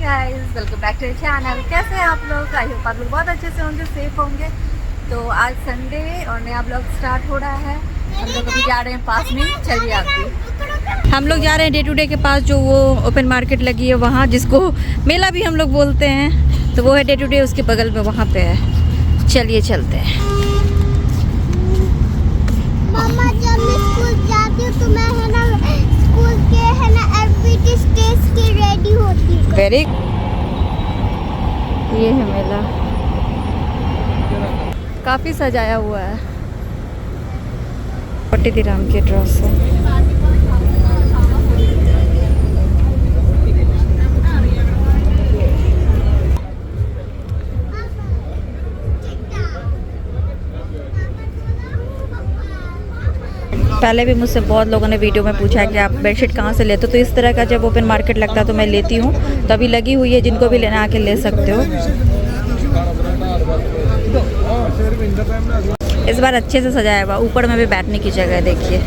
Guys, welcome back to channel. कैसे हैं आप लोग? आई होप आप लोग बहुत अच्छे से होंगे, सेफ होंगे। तो आज संडे और नया ब्लॉग स्टार्ट हो रहा है। हम लोग अभी जा रहे हैं पास में, चलिए आपकी। हम लोग जा रहे हैं डे टू डे के पास, जो वो ओपन मार्केट लगी है वहाँ, जिसको मेला भी हम लोग बोलते हैं। तो वो है डे टू डे, उसके बगल में वहाँ पे है। चलिए चलते हैं। मामा, जब मैं स्कूल जाती हूँ तो मैं है ना स्कूल के है ना एक्टिविटी स्टेज की रेडी होती हूँ। वेरी, ये है मेला, काफी सजाया हुआ है। पट्टी राम के ड्रेस है। पहले भी मुझसे बहुत लोगों ने वीडियो में पूछा है कि आप बेडशीट कहाँ से लेते हो। तो इस तरह का जब ओपन मार्केट लगता है तो मैं लेती हूँ। तो अभी लगी हुई है, जिनको भी लेना आके ले सकते हो। इस बार अच्छे से सजाया हुआ, ऊपर में भी बैठने की जगह है। देखिए,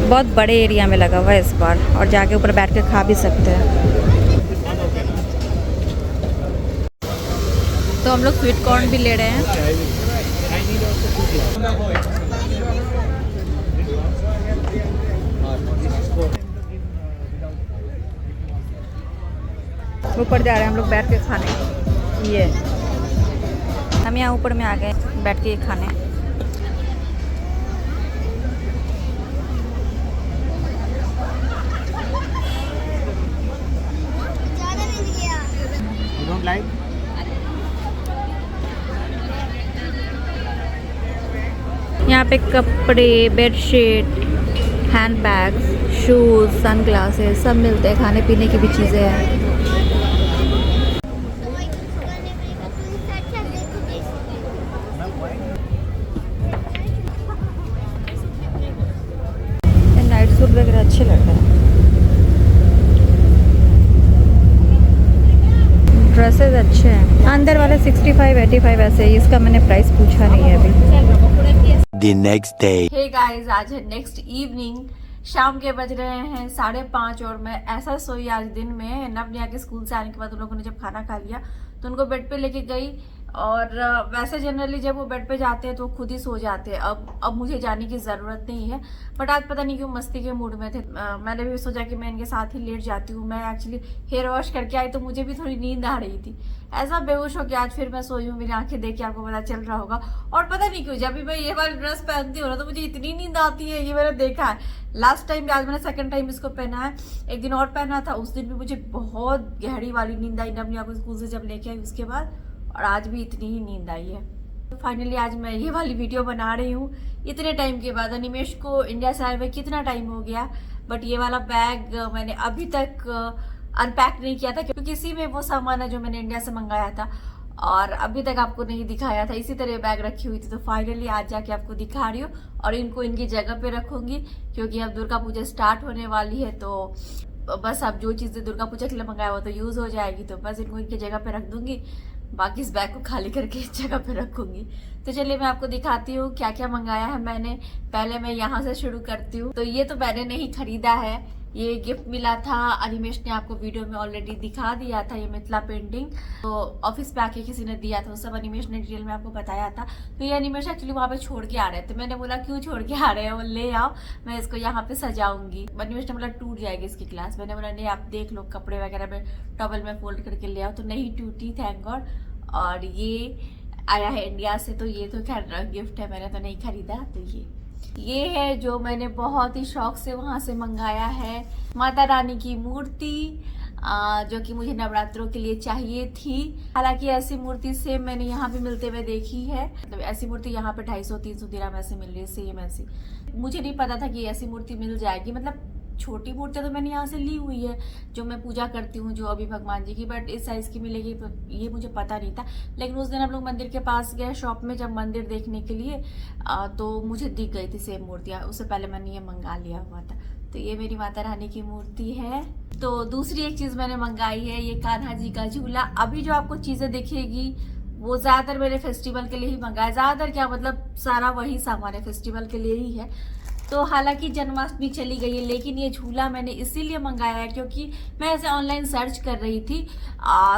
बहुत बड़े एरिया में लगा हुआ है इस बार, और जाके ऊपर बैठ के खा भी सकते हैं। तो हम लोग स्वीट कॉर्न भी ले रहे हैं। ऊपर जा रहे हैं हम लोग बैठ के खाने। ये हम यहाँ ऊपर में आ गए बैठ के ये खाने। यहाँ पे कपड़े, बेडशीट, हैंडबैग, शूज़, सनग्लासेस सब मिलते हैं। खाने पीने की भी चीज़ें हैं। नाइट सूट वगैरह अच्छे लग रहे हैं। ड्रेसेस अच्छे हैं। अंदर वाले 65, 85 ऐसे ही। इसका मैंने प्राइस पूछा नहीं है अभी। The next day. Hey guys, आज है नेक्स्ट इवनिंग। शाम के बज रहे हैं 5:30 और मैं ऐसा सोई आज दिन में। नवनिया के स्कूल से आने के बाद उन लोगों ने जब खाना खा लिया तो उनको बेड पे लेके गई। और वैसे जनरली जब वो बेड पे जाते हैं तो खुद ही सो जाते हैं। अब मुझे जाने की ज़रूरत नहीं है, बट आज पता नहीं क्यों मस्ती के मूड में थे। मैंने भी सोचा कि मैं इनके साथ ही लेट जाती हूँ। मैं एक्चुअली हेयर वॉश करके आई तो मुझे भी थोड़ी नींद आ रही थी। ऐसा बेहोश हो कि आज फिर मैं सोई हूँ। मेरी आंखें देख के आपको पता चल रहा होगा। और पता नहीं क्यों जब भी मैं ये वाली ड्रेस पहनती हूँ ना तो मुझे इतनी नींद आती है। ये मैंने देखा है लास्ट टाइम भी, आज मैंने सेकंड टाइम इसको पहना है। एक दिन और पहना था, उस दिन भी मुझे बहुत गहरी वाली नींद आई नवनिया को स्कूल से जब लेके आई उसके बाद। और आज भी इतनी ही नींद आई है। तो फाइनली आज मैं ये वाली वीडियो बना रही हूँ इतने टाइम के बाद। अनिमेश को इंडिया से आए हुए कितना टाइम हो गया, बट ये वाला बैग मैंने अभी तक अनपैक नहीं किया था, क्योंकि इसी में वो सामान है जो मैंने इंडिया से मंगाया था और अभी तक आपको नहीं दिखाया था। इसी तरह बैग रखी हुई थी। तो फाइनली आज जाके आपको दिखा रही हूँ और इनको इनकी जगह पे रखूंगी, क्योंकि अब दुर्गा पूजा स्टार्ट होने वाली है। तो बस अब जो चीज़ें दुर्गा पूजा के लिए मंगाया वो तो यूज़ हो जाएगी। तो बस इनको इनकी जगह पे रख दूंगी, बाकी इस बैग को खाली करके इस जगह पे रखूंगी। तो चलिए मैं आपको दिखाती हूँ क्या क्या मंगाया है मैंने। पहले मैं यहाँ से शुरू करती हूँ। तो ये तो मैंने नहीं खरीदा है, ये गिफ्ट मिला था। अनिमेश ने आपको वीडियो में ऑलरेडी दिखा दिया था। ये मिथिला पेंटिंग तो ऑफिस पे आके किसी ने दिया था, वो सब अनिमेश ने डिटेल में आपको बताया था। तो ये अनिमेश एक्चुअली वहाँ पे छोड़ के आ रहे थे। मैंने बोला क्यों छोड़ के आ रहे हैं, वो ले आओ मैं इसको यहाँ पे सजाऊंगी। अनिमेश ने बोला टूट जाएगी इसकी क्लास। मैंने बोला नहीं, आप देख लो, कपड़े वगैरह में टॉवल में फोल्ड करके ले आओ। तो नहीं टूटी, थैंक गॉड। और ये आया है इंडिया से, तो ये तो खैर गिफ्ट है, मैंने तो नहीं खरीदा। तो ये है जो मैंने बहुत ही शौक से वहां से मंगाया है, माता रानी की मूर्ति, जो कि मुझे नवरात्रों के लिए चाहिए थी। हालांकि ऐसी मूर्ति सेम मैंने यहाँ पे मिलते हुए देखी है। मतलब ऐसी मूर्ति यहाँ पे 250-300 दिरहम ऐसे मिल रही है, सेम ऐसी। मुझे नहीं पता था कि ऐसी मूर्ति मिल जाएगी। मतलब छोटी मूर्ति तो मैंने यहाँ से ली हुई है जो मैं पूजा करती हूँ, जो अभी भगवान जी की, बट इस साइज की मिलेगी ये मुझे पता नहीं था। लेकिन उस दिन हम लोग मंदिर के पास गए शॉप में जब मंदिर देखने के लिए, तो मुझे दिख गई थी सेम मूर्तियाँ। उससे पहले मैंने ये मंगा लिया हुआ था। तो ये मेरी माता रानी की मूर्ति है। तो दूसरी एक चीज मैंने मंगाई है, ये कान्हा जी का झूला। अभी जो आपको चीजें दिखेगी वो ज्यादातर मैंने फेस्टिवल के लिए ही मंगाया। ज्यादातर क्या, मतलब सारा वही सामान है फेस्टिवल के लिए ही है। तो हालांकि जन्माष्टमी चली गई है, लेकिन ये झूला मैंने इसीलिए मंगाया है क्योंकि मैं ऐसे ऑनलाइन सर्च कर रही थी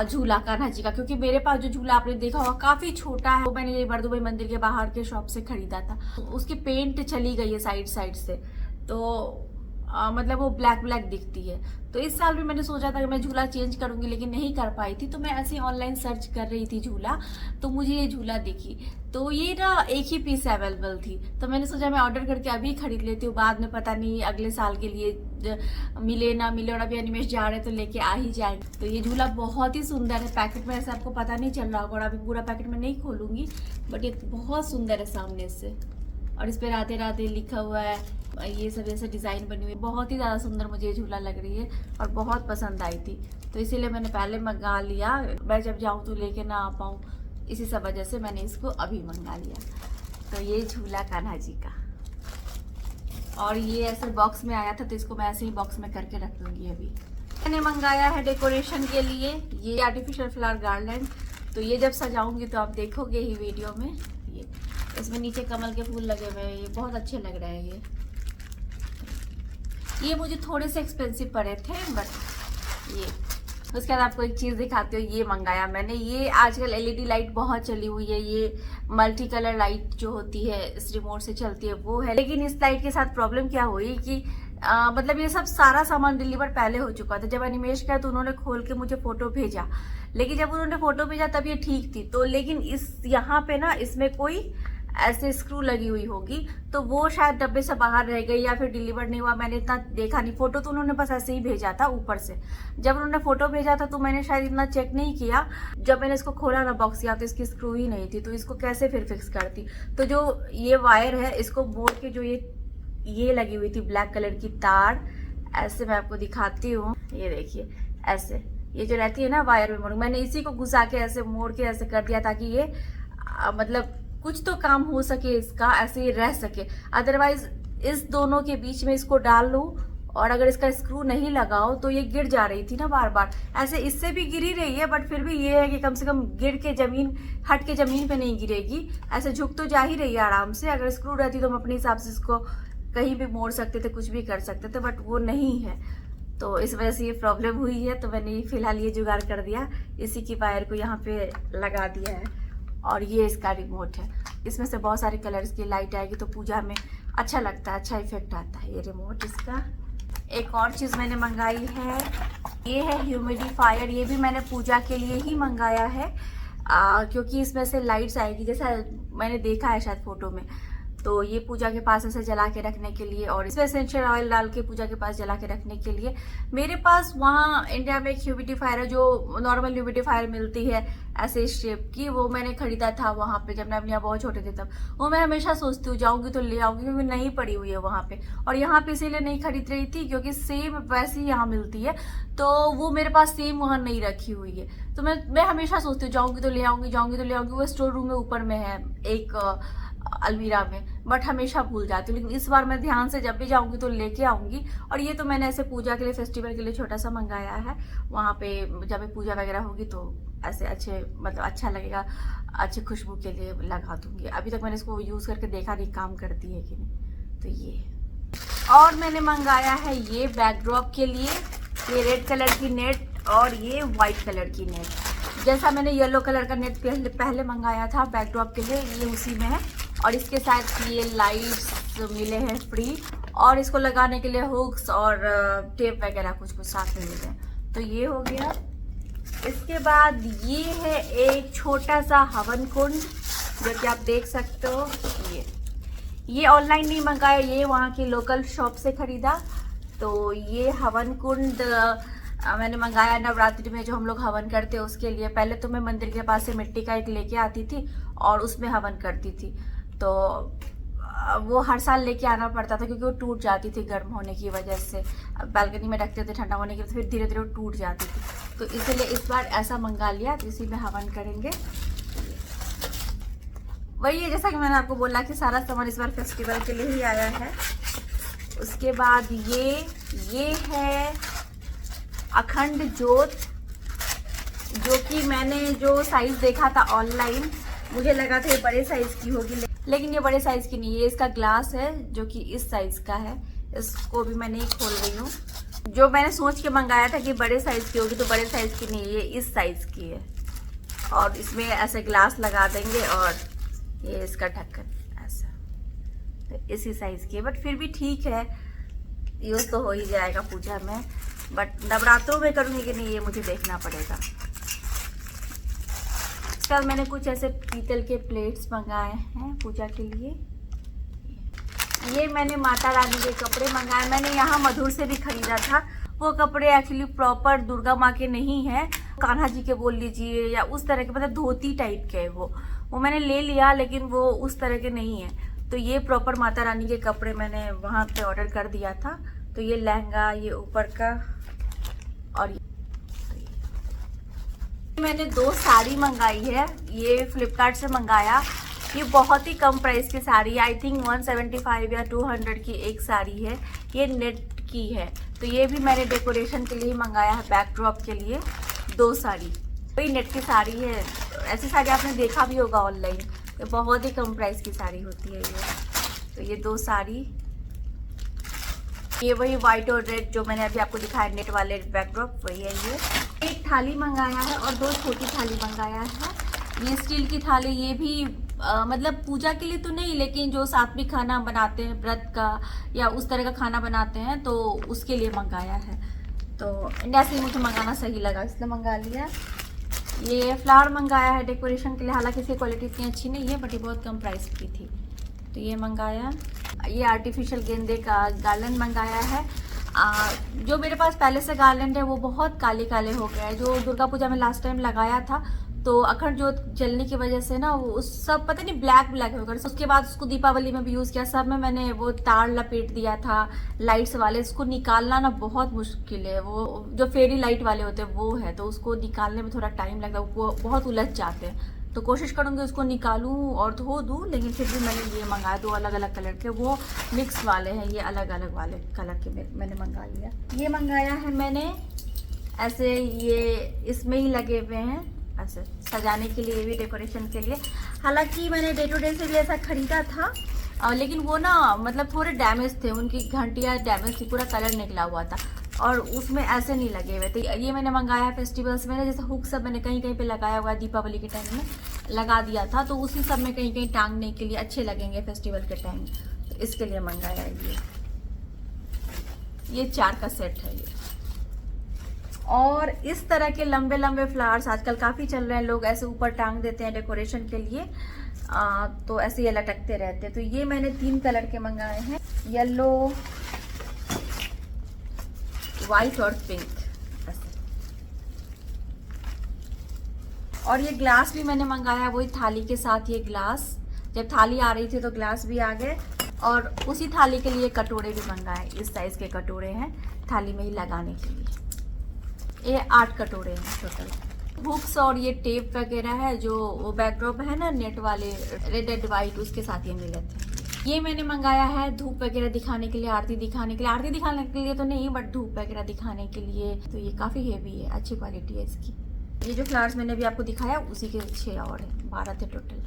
झूला कान्हा जी का, क्योंकि मेरे पास जो झूला आपने देखा होगा काफी छोटा है, वो मैंने बरदुबई मंदिर के बाहर के शॉप से खरीदा था। उसकी पेंट चली गई है साइड से, तो मतलब वो ब्लैक दिखती है। तो इस साल भी मैंने सोचा था कि मैं झूला चेंज करूंगी, लेकिन नहीं कर पाई थी। तो मैं ऐसे ऑनलाइन सर्च कर रही थी झूला, तो मुझे ये झूला दिखी, तो ये ना एक ही पीस अवेलेबल थी, तो मैंने सोचा मैं ऑर्डर करके अभी खरीद लेती हूँ, बाद में पता नहीं अगले साल के लिए मिले ना मिले, और अभी अनिमेश जा रहे तो लेके आ ही जाएंगे। तो ये झूला बहुत ही सुंदर है, पैकेट में ऐसे आपको पता नहीं चल रहा होगा, और अभी पूरा पैकेट में नहीं खोलूंगी, बट ये बहुत सुंदर है सामने से, और इस पे राधे राधे लिखा हुआ है, ये सब ऐसे डिजाइन बनी हुई है, बहुत ही ज्यादा सुंदर मुझे ये झूला लग रही है और बहुत पसंद आई थी, तो इसीलिए मैंने पहले मंगा लिया, मैं जब जाऊँ तो लेके ना आ पाऊँ, इसी सब वजह से मैंने इसको अभी मंगा लिया। तो ये झूला कान्हा जी का, और ये ऐसे बॉक्स में आया था, तो इसको मैं ऐसे ही बॉक्स में करके रख दूंगी। अभी मैंने मंगाया है डेकोरेशन के लिए ये आर्टिफिशियल फ्लावर गार्लैंड, तो ये जब सजाऊंगी तो आप देखोगे ही वीडियो में। ये इसमें नीचे कमल के फूल लगे हुए हैं, ये बहुत अच्छे लग रहे हैं। ये मुझे थोड़े से एक्सपेंसिव पड़े थे, बट ये उसके बाद आपको एक चीज दिखाती हूँ, ये मंगाया मैंने। ये आजकल एलईडी लाइट बहुत चली हुई है, ये मल्टी कलर लाइट जो होती है इस रिमोट से चलती है वो है, लेकिन इस लाइट के साथ प्रॉब्लम क्या हुई कि मतलब ये सब सारा सामान डिलीवर पहले हो चुका था। जब अनिमेश का तो उन्होंने खोल के मुझे फोटो भेजा, लेकिन जब उन्होंने फोटो भेजा तब ये ठीक थी, तो लेकिन इस यहाँ पे ना इसमें कोई ऐसे स्क्रू लगी हुई होगी, तो वो शायद डब्बे से बाहर रह गई या फिर डिलीवर नहीं हुआ, मैंने इतना देखा नहीं। फोटो तो उन्होंने बस ऐसे ही भेजा था ऊपर से, जब उन्होंने फोटो भेजा था तो मैंने शायद इतना चेक नहीं किया, जब मैंने इसको खोला ना बॉक्स किया तो इसकी स्क्रू ही नहीं थी, तो इसको कैसे फिर फिक्स करती। तो जो ये वायर है इसको मोड़ के, जो ये लगी हुई थी ब्लैक कलर की तार, ऐसे मैं आपको दिखाती हूँ, ये देखिए ऐसे ये जो रहती है ना वायर में मोड़, मैंने इसी को घुसा के ऐसे मोड़ के ऐसे कर दिया ताकि ये मतलब कुछ तो काम हो सके इसका, ऐसे ही रह सके। अदरवाइज इस दोनों के बीच में इसको डाल लूं और अगर इसका स्क्रू नहीं लगाओ तो ये गिर जा रही थी ना बार बार, ऐसे इससे भी गिरी रही है, बट फिर भी ये है कि कम से कम गिर के हट के जमीन पे नहीं गिरेगी, ऐसे झुक तो जा ही रही है आराम से। अगर स्क्रू रहती तो हम अपने हिसाब से इसको कहीं भी मोड़ सकते थे, कुछ भी कर सकते थे, बट वो नहीं है, तो इस वजह से ये प्रॉब्लम हुई है। तो मैंने फिलहाल ये जुगाड़ कर दिया, इसी की वायर को यहाँ पे लगा दिया है, और ये इसका रिमोट है, इसमें से बहुत सारे कलर्स की लाइट आएगी तो पूजा में अच्छा लगता है, अच्छा इफेक्ट आता है ये रिमोट इसका। एक और चीज़ मैंने मंगाई है, ये है ह्यूमिडिफायर, ये भी मैंने पूजा के लिए ही मंगाया है, क्योंकि इसमें से लाइट्स आएगी, जैसा मैंने देखा है शायद फोटो में, तो ये पूजा के पास ऐसे जला के रखने के लिए, और इसमें एसेंशियल ऑयल डाल के पूजा के पास जला के रखने के लिए। मेरे पास वहाँ इंडिया में एक ह्यूमिडिफायर है, जो नॉर्मल ह्यूमिडिफायर मिलती है ऐसे शेप की, वो मैंने खरीदा था वहाँ पे जब मैं अपने यहाँ बहुत छोटे थे तब। वो मैं हमेशा सोचती हूँ जाऊँगी तो ले आऊँगी, क्योंकि नहीं पड़ी हुई है वहाँ पे, और यहाँ पे इसीलिए नहीं खरीद रही थी क्योंकि सेम वैसी यहाँ मिलती है, तो वो मेरे पास सेम वहाँ नहीं रखी हुई है। तो मैं हमेशा सोचती हूँ जाऊँगी तो ले आऊँगी, जाऊँगी तो ले आऊँगी। वो स्टोर रूम में ऊपर में है एक अलमीरा में, बट हमेशा भूल जाती हूँ, लेकिन इस बार मैं ध्यान से जब भी जाऊंगी तो लेके आऊंगी। और ये तो मैंने ऐसे पूजा के लिए, फेस्टिवल के लिए छोटा सा मंगाया है, वहाँ पे जब भी पूजा वगैरह होगी तो ऐसे अच्छे मतलब अच्छा लगेगा, अच्छी खुशबू के लिए लगा दूंगी। अभी तक मैंने इसको यूज़ करके देखा नहीं काम करती है कि नहीं। तो ये, और मैंने मंगाया है ये बैकड्रॉप के लिए, ये रेड कलर की नेट और ये वाइट कलर की नेट। जैसा मैंने येलो कलर का नेट पहले मंगाया था बैकड्रॉप के लिए, ये उसी में है, और इसके साथ ये लाइट्स मिले हैं फ्री, और इसको लगाने के लिए हुक्स और टेप वगैरह कुछ साथ में मिले हैं। तो ये हो गया। इसके बाद ये है एक छोटा सा हवन कुंड, जो कि आप देख सकते हो। ये ऑनलाइन नहीं मंगाया, ये वहाँ की लोकल शॉप से खरीदा। तो ये हवन कुंड मैंने मंगाया नवरात्रि में जो हम लोग हवन करते हैं उसके लिए। पहले तो मैं मंदिर के पास से मिट्टी का एक लेके आती थी और उसमें हवन करती थी, तो वो हर साल लेके आना पड़ता था क्योंकि वो टूट जाती थी गर्म होने की वजह से। बालकनी में रखते थे ठंडा होने की, तो फिर धीरे धीरे वो टूट जाती थी, तो इसीलिए इस बार ऐसा मंगा लिया, तो इसी में हवन करेंगे। वही है जैसा कि मैंने आपको बोला कि सारा सामान इस बार फेस्टिवल के लिए ही आया है। उसके बाद ये है अखंड ज्योत, जो कि मैंने जो साइज देखा था ऑनलाइन, मुझे लगा था ये बड़े साइज की होगी, लेकिन ये बड़े साइज की नहीं है। ये इसका ग्लास है जो कि इस साइज का है, इसको भी मैंने ही खोल रही हूँ। जो मैंने सोच के मंगाया था कि बड़े साइज की होगी, तो बड़े साइज की नहीं है, ये इस साइज की है। और इसमें ऐसे ग्लास लगा देंगे और ये इसका ढक्कन ऐसा, तो इसी साइज की है। बट फिर भी ठीक है, यूज तो हो ही जाएगा पूजा में। बट नवरात्रों में करूँगी कि नहीं ये मुझे देखना पड़ेगा। इसके बाद मैंने कुछ ऐसे पीतल के प्लेट्स मंगाए हैं पूजा के लिए। ये मैंने माता रानी के कपड़े मंगाए, मैंने यहाँ मधुर से भी खरीदा था। वो कपड़े एक्चुअली प्रॉपर दुर्गा माँ के नहीं हैं, कान्हा जी के बोल लीजिए या उस तरह के, मतलब धोती टाइप के है वो मैंने ले लिया, लेकिन वो उस तरह के नहीं है। तो ये प्रॉपर माता रानी के कपड़े मैंने वहाँ पे ऑर्डर कर दिया था। तो ये लहंगा, ये ऊपर का, और मैंने 2 साड़ी मंगाई है। ये फ्लिपकार्ट से मंगाया। ये बहुत ही कम प्राइस की साड़ी है, आई थिंक 175 या 200 की एक साड़ी है। ये नेट की है। तो ये भी मैंने डेकोरेशन के लिए मंगाया है, बैकड्रॉप के लिए 2 साड़ी। तो ये नेट की साड़ी है। ऐसी साड़ी आपने देखा भी होगा ऑनलाइन, ये बहुत ही कम प्राइस की साड़ी होती है ये। तो ये 2 साड़ी, ये वही वाइट और रेड जो मैंने अभी आपको दिखाया नेट वाले बैकड्रॉप, वही है ये। एक थाली मंगाया है और 2 छोटी थाली मंगाया है। ये स्टील की थाली, ये भी मतलब पूजा के लिए तो नहीं, लेकिन जो सात्विक खाना बनाते हैं व्रत का या उस तरह का खाना बनाते हैं तो उसके लिए मंगाया है। तो ऐसे मुझे मंगाना सही लगा इसलिए मंगा लिया। ये फ्लावर मंगाया है डेकोरेशन के लिए, हालांकि इसकी क्वालिटी इतनी अच्छी नहीं है, बट ये बहुत कम प्राइस की थी। तो ये मंगाया। ये आर्टिफिशियल गेंदे का गार्लैंड मंगाया है। जो मेरे पास पहले से गार्लैंड है वो बहुत काले काले हो गया है। जो दुर्गा पूजा में लास्ट टाइम लगाया था तो अखंड जोत जलने की वजह से ना वो उस सब पता नहीं ब्लैक हो गया। उसके बाद उसको दीपावली में भी यूज़ किया, सब में मैंने वो तार लपेट दिया था लाइट्स वाले। इसको निकालना ना बहुत मुश्किल है, वो जो फेरी लाइट वाले होते हैं वो है, तो उसको निकालने में थोड़ा टाइम लगता है, वो बहुत उलझ जाते हैं। तो कोशिश करूँगी उसको निकालूँ और धो दूँ, लेकिन फिर भी मैंने ये मंगाया 2 अलग अलग कलर के, वो मिक्स वाले हैं, ये अलग अलग वाले कलर के मैंने मंगा लिया। ये मंगाया है मैंने ऐसे, ये इसमें ही लगे हुए हैं ऐसे सजाने के लिए भी, डेकोरेशन के लिए। हालांकि मैंने डे टू डे से भी ऐसा खरीदा था, लेकिन वो ना मतलब थोड़े डैमेज थे, उनकी घंटियाँ डैमेज थी, पूरा कलर निकला हुआ था और उसमें ऐसे नहीं लगे हुए थे। ये मैंने मंगाया फेस्टिवल्स में ना, जैसे हुक सब मैंने कहीं कहीं पे लगाया हुआ है, दीपावली के टाइम में लगा दिया था, तो उसी सब में कहीं कहीं टांगने के लिए अच्छे लगेंगे फेस्टिवल के टाइम, तो इसके लिए मंगाया है ये 4 का सेट है ये। और इस तरह के लंबे लंबे फ्लावर्स आजकल काफ़ी चल रहे हैं, लोग ऐसे ऊपर टांग देते हैं डेकोरेशन के लिए, तो ऐसे ये लटकते रहते हैं। तो ये मैंने 3 कलर के मंगाए हैं, येलो, वाइट और पिंक ऐसे। और ये ग्लास भी मैंने मंगाया वही थाली के साथ। ये ग्लास जब थाली आ रही थी तो ग्लास भी आ गए, और उसी थाली के लिए कटोरे भी मंगाए, इस साइज के कटोरे हैं थाली में ही लगाने के लिए। ये 8 कटोरे हैं टोटल। हुक्स और ये टेप वगैरह है, जो वो बैकड्रॉप है ना नेट वाले रेड एंड वाइट, उसके साथ ये मिले थे। ये मैंने मंगाया है धूप वगैरह दिखाने के लिए, आरती दिखाने के लिए। आरती दिखाने के लिए तो नहीं, बट धूप वगैरह दिखाने के लिए। तो ये काफ़ी हेवी है, अच्छी क्वालिटी है इसकी। ये जो फ्लावर्स मैंने अभी आपको दिखाया उसी के 6 और है, 12 थे टोटल।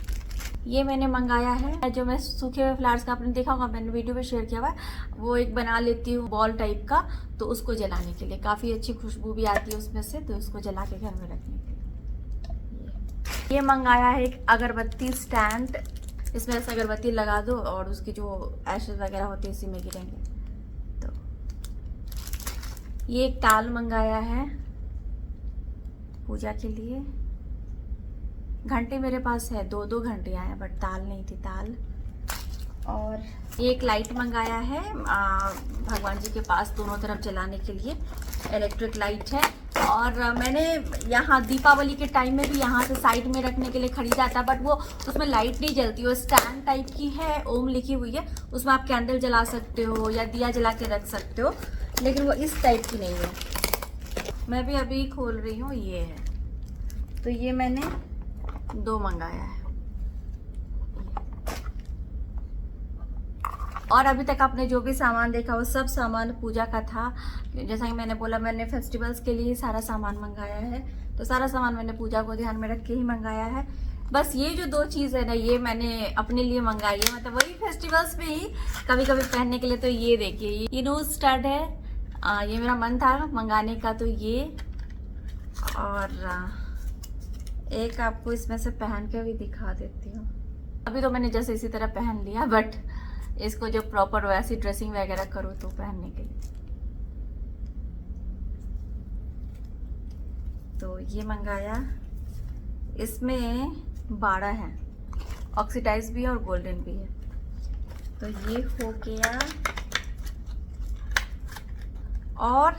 ये मैंने मंगाया है जो मैं सूखे हुए फ्लावर्स का, आपने देखा होगा मैंने वीडियो में शेयर किया हुआ है, वो एक बना लेती हूँ बॉल टाइप का, तो उसको जलाने के लिए काफ़ी अच्छी खुशबू भी आती है उसमें से, तो उसको जला के घर में रखने के लिए। ये मंगाया है एक अगरबत्ती स्टैंड, इसमें ऐसे अगरबत्ती लगा दो और उसकी जो एशेज वगैरह होती है इसी में गिरेंगे। तो ये एक ताल मंगाया है पूजा के लिए। घंटे मेरे पास है, 2 घंटियाँ हैं, बट ताल नहीं थी ताल। और ये एक लाइट मंगाया है भगवान जी के पास दोनों तरफ जलाने के लिए, इलेक्ट्रिक लाइट है। और मैंने यहाँ दीपावली के टाइम में भी यहाँ से साइड में रखने के लिए खरीदा था, बट वो उसमें लाइट नहीं जलती, वो स्टैंड टाइप की है, ओम लिखी हुई है, उसमें आप कैंडल जला सकते हो या दिया जला के रख सकते हो, लेकिन वो इस टाइप की नहीं है। मैं भी अभी खोल रही हूँ, ये है। तो ये मैंने 2 मंगाया है। और अभी तक आपने जो भी सामान देखा वो सब सामान पूजा का था। जैसा कि मैंने बोला, मैंने फेस्टिवल्स के लिए सारा सामान मंगाया है, तो सारा सामान मैंने पूजा को ध्यान में रख के ही मंगाया है। बस ये जो 2 चीज़ है ना, ये मैंने अपने लिए मंगाई है, मतलब वही फेस्टिवल्स में ही कभी कभी पहनने के लिए। तो ये देखिए, ये नोज स्टड है, ये मेरा मन था मंगाने का, तो ये। और एक आपको इसमें से पहन के भी दिखा देती हूँ। अभी तो मैंने जैसे इसी तरह पहन लिया, बट इसको जो प्रॉपर वैसी ड्रेसिंग वगैरह करूँ तो पहनने के लिए। तो ये मंगाया, इसमें 12 है, ऑक्सीडाइज भी है और गोल्डन भी है। तो ये हो गया। और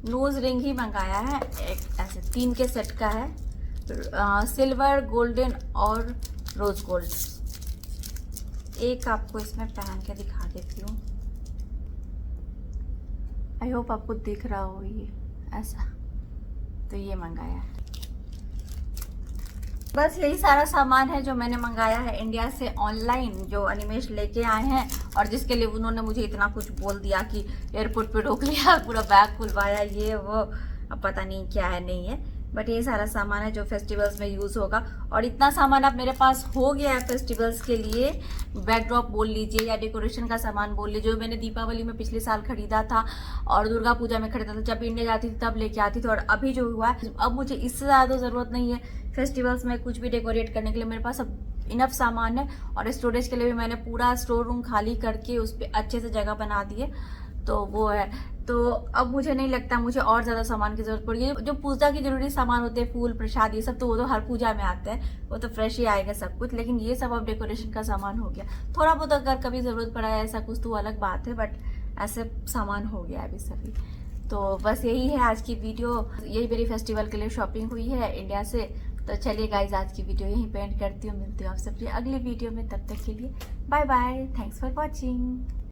नोज रिंग ही मंगाया है, एक ऐसे 3 के सेट का है, सिल्वर, गोल्डन और रोज गोल्ड। एक आपको इसमें पहन के दिखा देती हूँ। आई होप आपको दिख रहा हो ये ऐसा। तो ये मंगाया है। बस यही सारा सामान है जो मैंने मंगाया है इंडिया से ऑनलाइन, जो अनिमेश लेके आए हैं, और जिसके लिए उन्होंने मुझे इतना कुछ बोल दिया कि एयरपोर्ट पे रोक लिया, पूरा बैग खुलवाया, ये वो, अब पता नहीं क्या है नहीं है, बट ये सारा सामान है जो फेस्टिवल्स में यूज़ होगा। और इतना सामान अब मेरे पास हो गया है फेस्टिवल्स के लिए, बैकड्रॉप बोल लीजिए या डेकोरेशन का सामान बोल लीजिए, जो मैंने दीपावली में पिछले साल खरीदा था और दुर्गा पूजा में खरीदा था, जब इंडिया जाती थी तब लेके आती थी। और अभी जो हुआ है, अब मुझे इससे ज़्यादा ज़रूरत नहीं है फेस्टिवल्स में कुछ भी डेकोरेट करने के लिए, मेरे पास अब इनफ सामान है। और स्टोरेज के लिए भी मैंने पूरा स्टोर रूम खाली करके उस पर अच्छे से जगह बना दी है, तो वो है। तो अब मुझे नहीं लगता मुझे और ज़्यादा सामान की ज़रूरत पड़ेगी। जो पूजा की जरूरी सामान होते हैं, फूल, प्रसाद, ये सब तो वो तो हर पूजा में आते हैं, वो तो फ्रेश ही आएगा सब कुछ। लेकिन ये सब अब डेकोरेशन का सामान हो गया। थोड़ा बहुत अगर कभी ज़रूरत पड़ा है ऐसा कुछ तो अलग बात है, बट ऐसे सामान हो गया अभी सभी। तो बस यही है आज की वीडियो, यही मेरी फेस्टिवल के लिए शॉपिंग हुई है इंडिया से। तो चलिए गाइज, आज की वीडियो यहीं पे एंड करती हूँ। मिलती हूँ आप सबसे अगली वीडियो में, तब तक के लिए bye bye, thanks for watching.